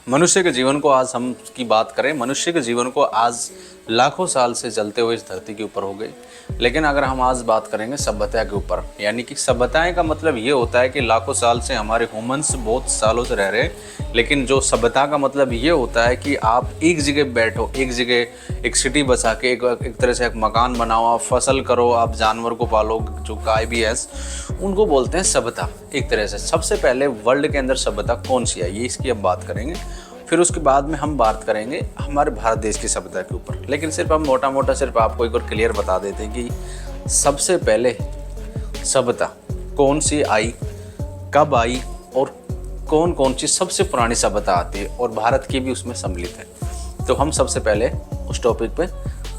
मनुष्य के जीवन को आज हम की बात करें, मनुष्य के जीवन को आज लाखों साल से चलते हुए इस धरती के ऊपर हो गई। लेकिन अगर हम आज बात करेंगे सभ्यता के ऊपर, यानी कि सभ्यताएं का मतलब ये होता है कि लाखों साल से हमारे ह्यूमंस बहुत सालों से रह रहे हैं। लेकिन जो सभ्यता का मतलब ये होता है कि आप एक जगह बैठो, एक जगह एक सिटी बसा के एक तरह से एक मकान बनाओ, आप फसल करो, आप जानवर को पालो, जो गाय भी है उनको बोलते हैं सभ्यता। एक तरह से सबसे पहले वर्ल्ड के अंदर सभ्यता कौन सी है, ये इसकी अब बात करेंगे। फिर उसके बाद में हम बात करेंगे हमारे भारत देश की सभ्यता के ऊपर। लेकिन सिर्फ हम मोटा मोटा सिर्फ आपको एक और क्लियर बता देते हैं कि सबसे पहले सभ्यता कौन सी आई, कब आई और कौन कौन सी सबसे पुरानी सभ्यता आती है, और भारत की भी उसमें सम्मिलित है। तो हम सबसे पहले उस टॉपिक पे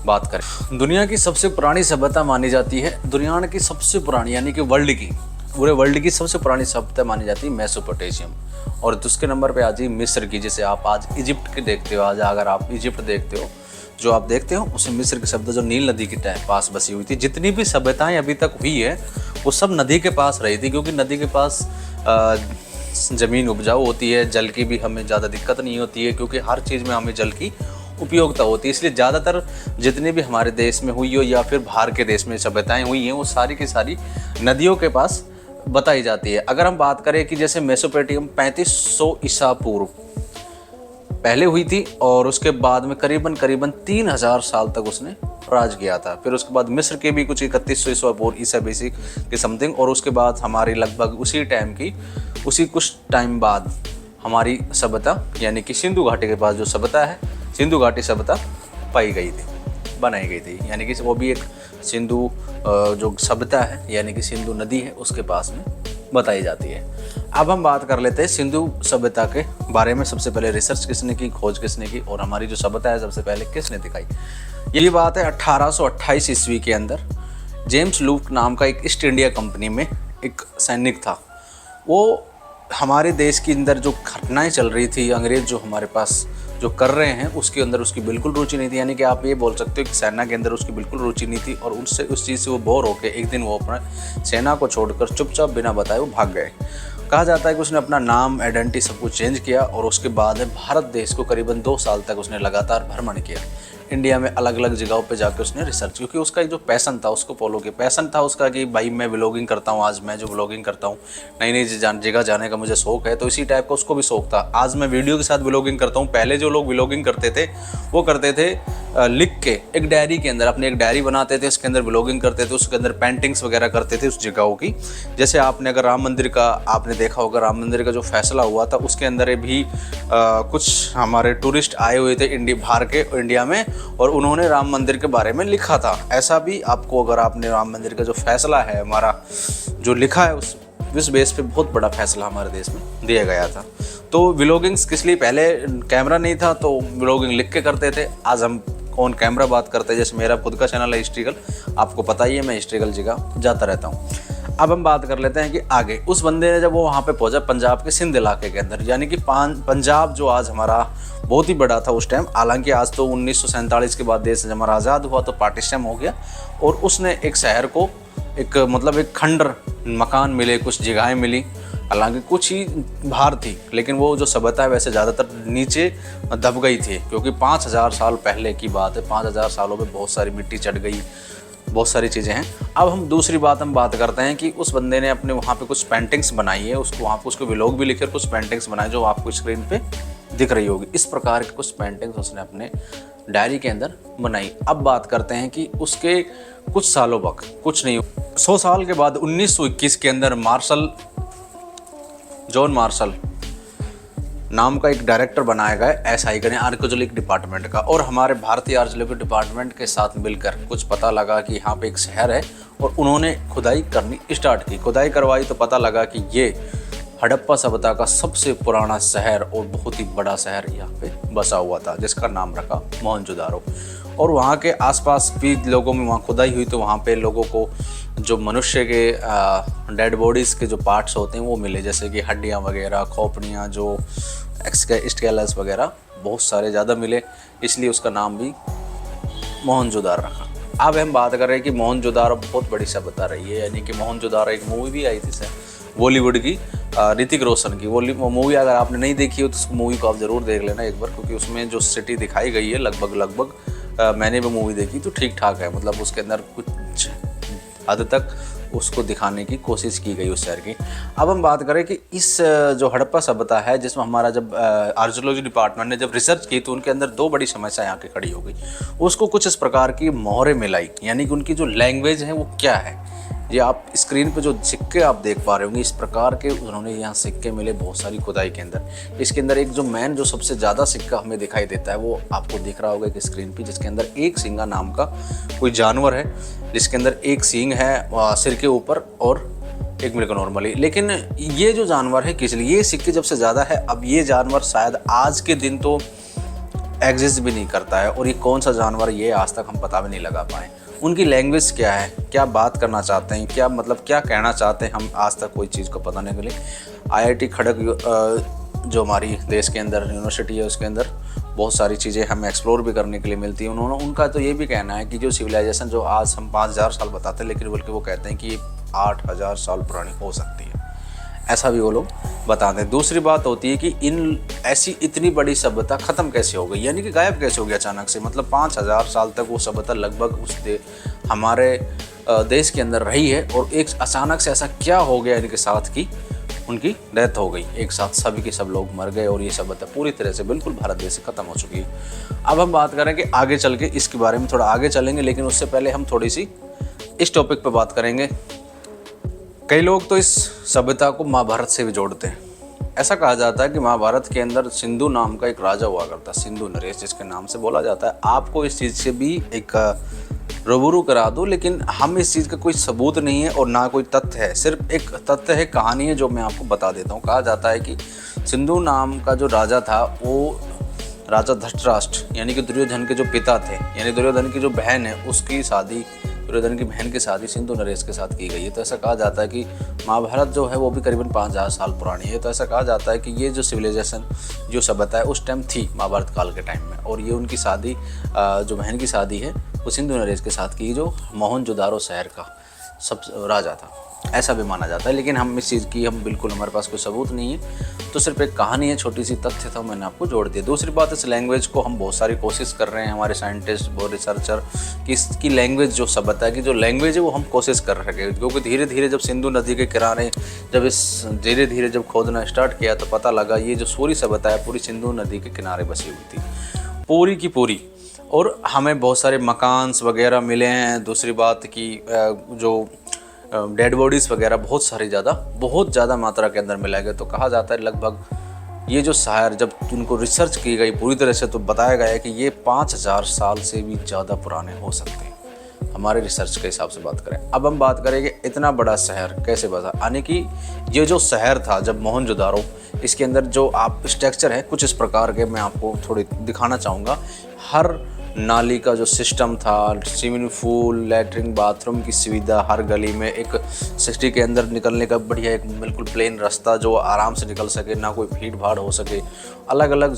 बात करें। दुनिया की सबसे पुरानी सभ्यता मानी जाती है, दुनिया की सबसे पुरानी यानी कि पूरे वर्ल्ड की सबसे पुरानी सभ्यता मानी जाती है मेसोपोटामिया। और दूसरे नंबर पे आ जाए मिस्र की, जैसे आप आज इजिप्ट के देखते हो। आज अगर आप इजिप्ट देखते हो, जो आप देखते हो उसे मिस्र की सभ्यता जो नील नदी के पास बसी हुई थी। जितनी भी सभ्यताएं अभी तक हुई है वो सब नदी के पास रही थी, क्योंकि नदी के पास ज़मीन उपजाऊ होती है, जल की भी हमें ज़्यादा दिक्कत नहीं होती है, क्योंकि हर चीज़ में हमें जल की उपयोगिता होती है। इसलिए ज़्यादातर जितने भी हमारे देश में हुई हो या फिर बाहर के देश में सभ्यताएं हुई हैं वो सारी की सारी नदियों के पास बताई जाती है। अगर हम बात करें कि जैसे मेसोपोटामिया 3500 ईसा पूर्व पहले हुई थी, और उसके बाद में करीबन 3000 साल तक उसने राज किया था। फिर उसके बाद मिस्र के भी कुछ 3100 ईसा पूर्व ईसा बीसी के समथिंग, और उसके बाद हमारी लगभग उसी कुछ टाइम बाद हमारी सभ्यता यानी कि सिंधु घाटी के पास जो सभ्यता है, सिंधु घाटी सभ्यता पाई गई थी, बनाई गई थी। यानी कि वो भी एक सिंधु जो सभ्यता है यानी कि सिंधु नदी है उसके पास में बताई जाती है। अब हम बात कर लेते हैं सिंधु सभ्यता के बारे में। सबसे पहले रिसर्च किसने की, खोज किसने की, और हमारी जो सभ्यता है सबसे पहले किसने दिखाई। ये बात है 1828 ईस्वी के अंदर जेम्स लूक नाम का एक ईस्ट इंडिया कंपनी में एक सैनिक था। वो हमारे देश के अंदर जो घटनाएं चल रही थी, अंग्रेज जो हमारे पास जो कर रहे हैं उसके अंदर उसकी बिल्कुल रुचि नहीं थी। यानी कि आप ये बोल सकते हो कि सेना के अंदर उसकी बिल्कुल रुचि नहीं थी, और उस चीज़ से वो बोर होकर एक दिन वो अपना सेना को छोड़कर चुपचाप बिना बताए वो भाग गए। कहा जाता है कि उसने अपना नाम, आइडेंटिटी सब कुछ चेंज किया, और उसके बाद भारत देश को करीबन 2 साल तक उसने लगातार भ्रमण किया। इंडिया में अलग अलग जगहों पे जाकर उसने रिसर्च, क्योंकि उसका एक जो पैसन था उसको फॉलो किया। पैसन था उसका कि भाई मैं व्लॉगिंग करता हूँ, आज मैं जो व्लॉगिंग करता हूँ, नई नई जगह जाने का मुझे शौक है, तो इसी टाइप का उसको भी शौक था। आज मैं वीडियो के साथ व्लॉगिंग करता हूँ। पहले जो लोग व्लॉगिंग करते थे वो करते थे लिख के एक डायरी के अंदर, अपनी एक डायरी बनाते थे, उसके अंदर व्लॉगिंग करते थे, उसके अंदर पेंटिंग्स वगैरह करते थे उस जगहों की। जैसे आपने अगर राम मंदिर का आपने देखा होगा, राम मंदिर का जो फैसला हुआ था उसके अंदर भी कुछ हमारे टूरिस्ट आए हुए थे बाहर के इंडिया में, और उन्होंने राम मंदिर के बारे में लिखा था। ऐसा भी आपको अगर आपने राम मंदिर का जो फैसला है हमारा जो लिखा है उस बेस पे बहुत बड़ा फैसला हमारे देश में दिया गया था। तो व्लॉगिंग्स किस लिए, पहले कैमरा नहीं था तो व्लॉगिंग लिख के करते थे। आज हम ऑन कैमरा बात करते हैं। जैसे मेरा खुद का चैनल है हिस्ट्रिकल, आपको पता ही है मैं हिस्ट्रिकल जगह जाता रहता हूँ। अब हम बात कर लेते हैं कि आगे उस बंदे ने जब वो वहाँ पे पहुँचा पंजाब के सिंध इलाके के अंदर, यानी कि पंजाब जो आज हमारा बहुत ही बड़ा था उस टाइम। हालांकि आज तो 1947 के बाद देश हमारा आज़ाद हुआ तो पार्टीशन हो गया, और उसने एक शहर को एक खंडर मकान मिले, कुछ जगहें मिली, हालांकि कुछ ही बाहर थी, लेकिन वो जो सभ्यता है वैसे ज़्यादातर नीचे दब गई थी, क्योंकि 5000 साल पहले की बात है। 5000 सालों में बहुत सारी मिट्टी चढ़ गई, बहुत सारी चीज़ें हैं। अब हम दूसरी बात करते हैं कि उस बंदे ने अपने वहाँ पे कुछ पेंटिंग्स बनाई है, उसको वहाँ पे उसको व्लॉग भी लिखे और कुछ पेंटिंग्स बनाए जो आपको स्क्रीन पे दिख रही होगी। इस प्रकार के कुछ पेंटिंग्स उसने अपने डायरी के अंदर बनाई। अब बात करते हैं कि उसके कुछ सालों बाद, कुछ नहीं 100 साल के बाद 1921 के अंदर जॉन मार्शल नाम का एक डायरेक्टर बनाया गया SI का आर्कियोलॉजिकल डिपार्टमेंट का, और हमारे भारतीय आर्कियोलॉजिकल डिपार्टमेंट के साथ मिलकर कुछ पता लगा कि यहाँ पे एक शहर है, और उन्होंने खुदाई करनी स्टार्ट की। खुदाई करवाई तो पता लगा कि ये हड़प्पा सभ्यता का सबसे पुराना शहर और बहुत ही बड़ा शहर यहाँ पे बसा हुआ था, जिसका नाम रखा मोहनजोदारो। और वहाँ के आसपास भी लोगों में वहाँ खुदाई हुई तो वहाँ पे लोगों को जो मनुष्य के डेड बॉडीज़ के जो पार्ट्स होते हैं वो मिले, जैसे कि हड्डियाँ वगैरह, खोपड़ियाँ, जो स्केलेटस वगैरह बहुत सारे ज़्यादा मिले, इसलिए उसका नाम भी मोहनजोदारो रखा। अब हम बात कर रहे हैं कि मोहनजोदारो बहुत बड़ी सभ्यता रही है, यानी कि मोहनजोदारो एक मूवी भी आई थी सर बॉलीवुड की, ऋतिक रोशन की। वो मूवी अगर आपने नहीं देखी हो तो उस मूवी को आप ज़रूर देख लेना एक बार, क्योंकि उसमें जो सिटी दिखाई गई है लगभग मैंने भी मूवी देखी तो ठीक ठाक है, मतलब उसके अंदर कुछ हद तक उसको दिखाने की कोशिश की गई उस शहर की। अब हम बात करें कि इस जो हड़प्पा सभ्यता है, जिसमें हमारा जब आर्कियोलॉजी डिपार्टमेंट ने जब रिसर्च की तो उनके अंदर दो बड़ी समस्या यहाँ की खड़ी हो गई। उसको कुछ इस प्रकार की मोहरें मिलाई, यानी कि उनकी जो लैंग्वेज है वो क्या है। ये आप स्क्रीन पे जो सिक्के आप देख पा रहे होंगे, इस प्रकार के उन्होंने यहाँ सिक्के मिले बहुत सारी खुदाई के अंदर। इसके अंदर एक जो सबसे ज़्यादा सिक्का हमें दिखाई देता है वो आपको दिख रहा होगा एक स्क्रीन पे, जिसके अंदर एक सिंगा नाम का कोई जानवर है, जिसके अंदर एक सींग है सिर के ऊपर और एक मिनट नॉर्मली। लेकिन ये जो जानवर है किस लिए, ये सिक्के जब से ज़्यादा है, अब ये जानवर शायद आज के दिन तो एग्जिस्ट भी नहीं करता है, और ये कौन सा जानवर ये आज तक हम पता भी नहीं लगा पाए। उनकी लैंग्वेज क्या है, क्या बात करना चाहते हैं, क्या मतलब क्या कहना चाहते हैं, हम आज तक कोई चीज़ को पता नहीं मिली। IIT खड़ग जो हमारी देश के अंदर यूनिवर्सिटी है, उसके अंदर बहुत सारी चीज़ें हमें एक्सप्लोर भी करने के लिए मिलती हैं। उनका तो ये भी कहना है कि जो सिविलाइजेशन जो आज हम 5000 साल बताते हैं, लेकिन बल्कि वो कहते हैं कि ये 8000 साल पुरानी हो सकती है, ऐसा भी वो लोग बताते हैं। दूसरी बात होती है कि ऐसी इतनी बड़ी सभ्यता ख़त्म कैसे हो गई, यानी कि गायब कैसे हो गया अचानक से। मतलब 5000 साल तक वो सभ्यता लगभग हमारे देश के अंदर रही है, और एक अचानक से ऐसा क्या हो गया इनके साथ कि उनकी डेथ हो गई, एक साथ सभी के सब लोग मर गए और ये सभ्यता पूरी तरह से बिल्कुल भारत देश से ख़त्म हो चुकी है। अब हम बात करें कि आगे चल के इसके बारे में थोड़ा आगे चलेंगे, लेकिन उससे पहले हम थोड़ी सी इस टॉपिक पर बात करेंगे। कई लोग तो इस सभ्यता को महाभारत से भी जोड़ते हैं। ऐसा कहा जाता है कि महाभारत के अंदर सिंधु नाम का एक राजा हुआ करता, सिंधु नरेश जिसके नाम से बोला जाता है। आपको इस चीज़ से भी एक रूबरू करा दूं, लेकिन हम इस चीज़ का कोई सबूत नहीं है और ना कोई तथ्य है, सिर्फ एक तथ्य है, कहानी है जो मैं आपको बता देता हूँ। कहा जाता है कि सिंधु नाम का जो राजा था वो राजा धृतराष्ट्र यानी कि दुर्योधन के जो पिता थे, यानी दुर्योधन की जो बहन है उसकी शादी, दुर्योधन की बहन की शादी सिंधु नरेश के साथ की गई है। तो ऐसा कहा जाता है कि महाभारत जो है वो भी करीबन 5000 साल पुरानी है। तो ऐसा कहा जाता है कि ये जो सिविलाइजेशन जो सभ्यता है उस टाइम थी महाभारत काल के टाइम में, और ये उनकी शादी जो बहन की शादी है वो सिंधु नरेश के साथ की, जो मोहनजोदारो शहर का सब राजा था, ऐसा भी माना जाता है। लेकिन हम इस चीज़ की बिल्कुल हमारे पास कोई सबूत नहीं है, तो सिर्फ एक कहानी है, छोटी सी तथ्य था, मैंने आपको जोड़ दिया। दूसरी बात, इस लैंग्वेज को हम बहुत सारी कोशिश कर रहे हैं, हमारे साइंटिस्ट बहुत रिसर्चर कि इसकी लैंग्वेज जो सभ्यता की जो लैंग्वेज है वो हम कोशिश कर रहे हैं, क्योंकि धीरे धीरे जब सिंधु नदी के किनारे धीरे धीरे जब खोदना स्टार्ट किया तो पता लगा ये जो सूरी सभ्यता है पूरी सिंधु नदी के किनारे बसी हुई थी, पूरी की पूरी। और हमें बहुत सारे मकान्स वगैरह मिले हैं। दूसरी बात की जो डेड बॉडीज़ वगैरह बहुत ज़्यादा मात्रा के अंदर मिला गया। तो कहा जाता है लगभग ये जो शहर जब उनको रिसर्च की गई पूरी तरह से तो बताया गया है कि ये 5000 साल से भी ज़्यादा पुराने हो सकते हैं, हमारे रिसर्च के हिसाब से बात करें। अब हम बात करें कि इतना बड़ा शहर कैसे बसा, यानी कि ये जो शहर था जब मोहनजोदारो, इसके अंदर जो आप स्ट्रक्चर है कुछ इस प्रकार के मैं आपको थोड़ी दिखाना चाहूँगा। हर नाली का जो सिस्टम था, स्विमिंग पूल, लैट्रिन, बाथरूम की सुविधा, हर गली में एक सिटी के अंदर निकलने का बढ़िया एक बिल्कुल प्लेन रास्ता जो आराम से निकल सके, ना कोई भीड़ भाड़ हो सके। अलग अलग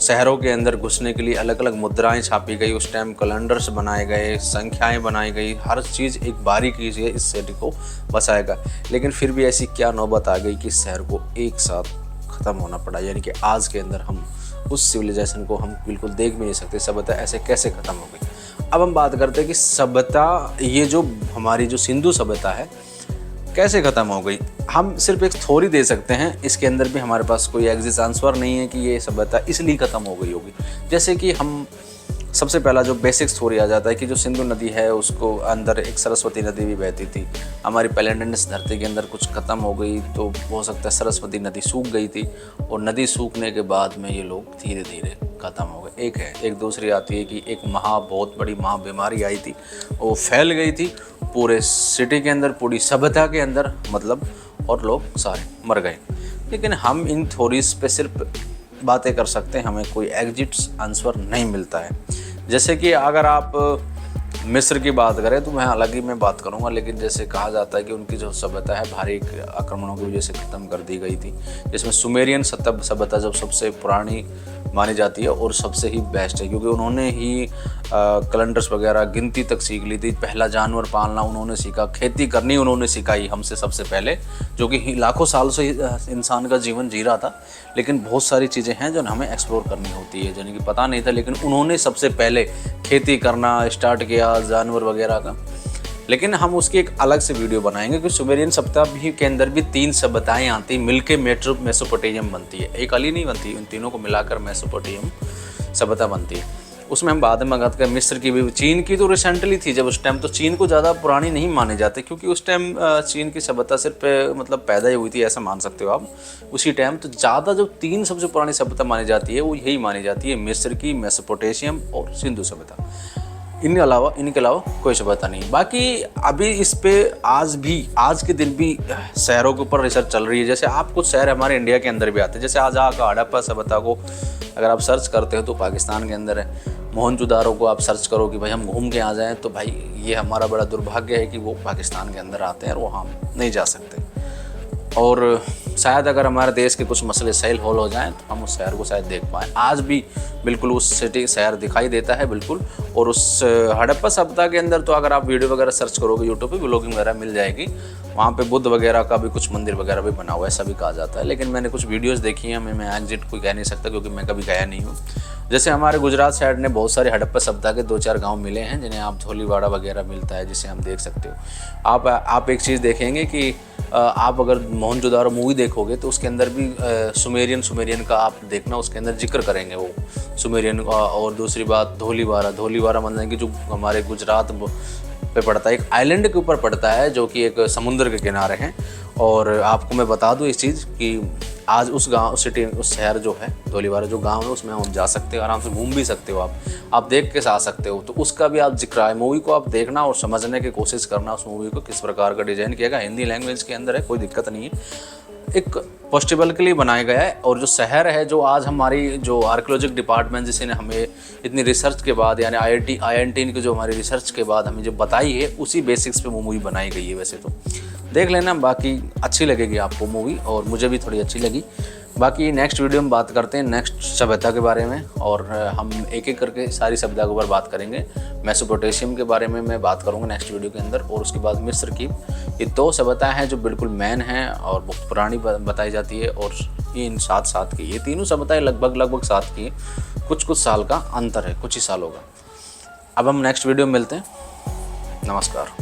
शहरों के अंदर घुसने के लिए अलग अलग मुद्राएं छापी गई, उस टाइम कैलेंडर्स बनाए गए, संख्याएं बनाई गई, हर चीज़ एक बारीकी से इस सिटी को बसाएगा। लेकिन फिर भी ऐसी क्या नौबत आ गई कि इस शहर को एक साथ ख़त्म होना पड़ा, यानी कि आज के अंदर हम उस सिविलाइजेशन को हम बिल्कुल देख भी नहीं सकते, सभ्यता ऐसे कैसे ख़त्म हो गई। अब हम बात करते हैं कि सभ्यता ये जो हमारी जो सिंधु सभ्यता है कैसे ख़त्म हो गई। हम सिर्फ एक थ्योरी दे सकते हैं, इसके अंदर भी हमारे पास कोई एग्जिस्ट आंसर नहीं है कि ये सभ्यता इसलिए ख़त्म हो गई होगी। जैसे कि हम सबसे पहला जो बेसिक थ्योरी आ जाता है कि जो सिंधु नदी है उसको अंदर एक सरस्वती नदी भी बहती थी, हमारी प्लैनेटस धरती के अंदर कुछ ख़त्म हो गई, तो हो सकता है सरस्वती नदी सूख गई थी, और नदी सूखने के बाद में ये लोग धीरे धीरे ख़त्म हो गए। एक है, एक दूसरी आती है कि एक बहुत बड़ी बीमारी आई थी, वो फैल गई थी पूरे सिटी के अंदर, पूरी सभ्यता के अंदर मतलब, और लोग सारे मर गए। लेकिन हम इन थ्योरीज पे सिर्फ बातें कर सकते हैं, हमें कोई एग्जिट आंसर नहीं मिलता है। जैसे कि अगर आप मिस्र की बात करें तो मैं अलग ही मैं बात करूंगा, लेकिन जैसे कहा जाता है कि उनकी जो सभ्यता है भारी आक्रमणों की वजह से ख़त्म कर दी गई थी, जिसमें सुमेरियन सभ्यता जब सबसे पुरानी मानी जाती है और सबसे ही बेस्ट है, क्योंकि उन्होंने ही कैलेंडर्स वगैरह गिनती तक सीख ली थी। पहला जानवर पालना उन्होंने सीखा, खेती करनी उन्होंने सिखाई हमसे सबसे पहले, जो कि लाखों साल से इंसान का जीवन जी रहा था। लेकिन बहुत सारी चीज़ें हैं जो हमें एक्सप्लोर करनी होती है, यानी कि पता नहीं था, लेकिन उन्होंने सबसे पहले खेती करना स्टार्ट किया जानवर वगैरह का। लेकिन हम उसकी एक अलग से वीडियो बनाएंगे कि सुमेरियन सभ्यता भी के अंदर भी 3 सभ्यताएं आती मिलके मेसोपोटामियम बनती है, एक अली नहीं बनती, उन तीनों को मिलाकर मेसोपोटामियम सभ्यता बनती है। उसमें हम बाद में बात करें मिस्र की भी। चीन की तो रिसेंटली थी जब उस टाइम, तो चीन को ज़्यादा पुरानी नहीं माने जाते, क्योंकि उस टाइम चीन की सभ्यता सिर्फ मतलब पैदा ही हुई थी, ऐसा मान सकते हो आप उसी टाइम। तो ज़्यादा जो 3 सबसे पुरानी सभ्यता मानी जाती है वो यही मानी जाती है, मिस्र की, मेसोपोटामियम और सिंधु सभ्यता। इनके अलावा कोई सभ्यता नहीं। बाकी अभी इस पे आज के दिन भी शहरों के ऊपर रिसर्च चल रही है। जैसे आप कुछ शहर हमारे इंडिया के अंदर भी आते हैं, जैसे आज आका हड़प्पा सभ्यता को अगर आप सर्च करते हो तो पाकिस्तान के अंदर है। मोहनजोदारो को आप सर्च करो कि भाई हम घूम के आ जाएं, तो भाई ये हमारा बड़ा दुर्भाग्य है कि वो पाकिस्तान के अंदर आते हैं और वहाँ नहीं जा सकते। और शायद अगर हमारे देश के कुछ मसले सही हल हो जाएं तो हम उस शहर को शायद देख पाएँ। आज भी बिल्कुल उस सिटी शहर दिखाई देता है बिल्कुल। और उस हड़प्पा सभ्यता के अंदर तो अगर आप वीडियो वगैरह सर्च करोगे यूट्यूब पे, ब्लॉगिंग वगैरह मिल जाएगी, वहाँ पे बुद्ध वगैरह का भी कुछ मंदिर वगैरह भी बना हुआ है, ऐसा भी कहा जाता है। लेकिन मैंने कुछ वीडियोस देखी हैं, मैं एग्जैक्ट कोई कह नहीं सकता क्योंकि मैं कभी गया नहीं हूँ। जैसे हमारे गुजरात साइड ने बहुत सारे हड़प्पा सभ्यता के 2-4 गांव मिले हैं, जिन्हें आप धोलीवाड़ा वगैरह मिलता है, जिसे हम देख सकते हो। आप एक चीज़ देखेंगे कि आप अगर मोहनजोदारो मूवी देखोगे तो उसके अंदर भी सुमेरियन का आप देखना, उसके अंदर जिक्र करेंगे वो सुमेरियन। और दूसरी बात धोलीवाड़ा मतलब कि जो हमारे गुजरात पे पड़ता है, एक आइलैंड के ऊपर पड़ता है जो कि एक समुद्र के किनारे हैं। और आपको मैं बता दूं इस चीज़ कि आज उस शहर जो है धोलीवाड़ा जो गांव है, उसमें हम जा सकते हो, आराम से घूम भी सकते हो, आप देख के आ सकते हो। तो उसका भी आप जिक्र है, मूवी को आप देखना और समझने की कोशिश करना उस मूवी को किस प्रकार का डिज़ाइन किया गया। हिंदी लैंग्वेज के अंदर है, कोई दिक्कत नहीं है, एक फेस्टिवल के लिए बनाया गया है। और जो शहर है, जो आज हमारी जो आर्कियोलॉजिकल डिपार्टमेंट जिसने हमें इतनी रिसर्च के बाद, यानी IIT की जो हमारी रिसर्च के बाद हमें जो बताई है, उसी बेसिक्स पे वो मूवी बनाई गई है। वैसे तो देख लेना, बाकी अच्छी लगेगी आपको मूवी, और मुझे भी थोड़ी अच्छी लगी। बाकी नेक्स्ट वीडियो में बात करते हैं नेक्स्ट सभ्यता के बारे में, और हम एक एक करके सारी सभ्यता के ऊपर बात करेंगे। मेसोपोटामियम के बारे में मैं बात करूंगा नेक्स्ट वीडियो के अंदर, और उसके बाद मिस्र की। ये 2 सभ्यताएं हैं जो बिल्कुल मेन हैं और बहुत पुरानी बताई जाती है, और ये इन साथ की, ये तीनों सभ्यताएं लगभग साथ की, कुछ साल का अंतर है, कुछ ही सालों का। अब हम नेक्स्ट वीडियो में मिलते हैं। नमस्कार।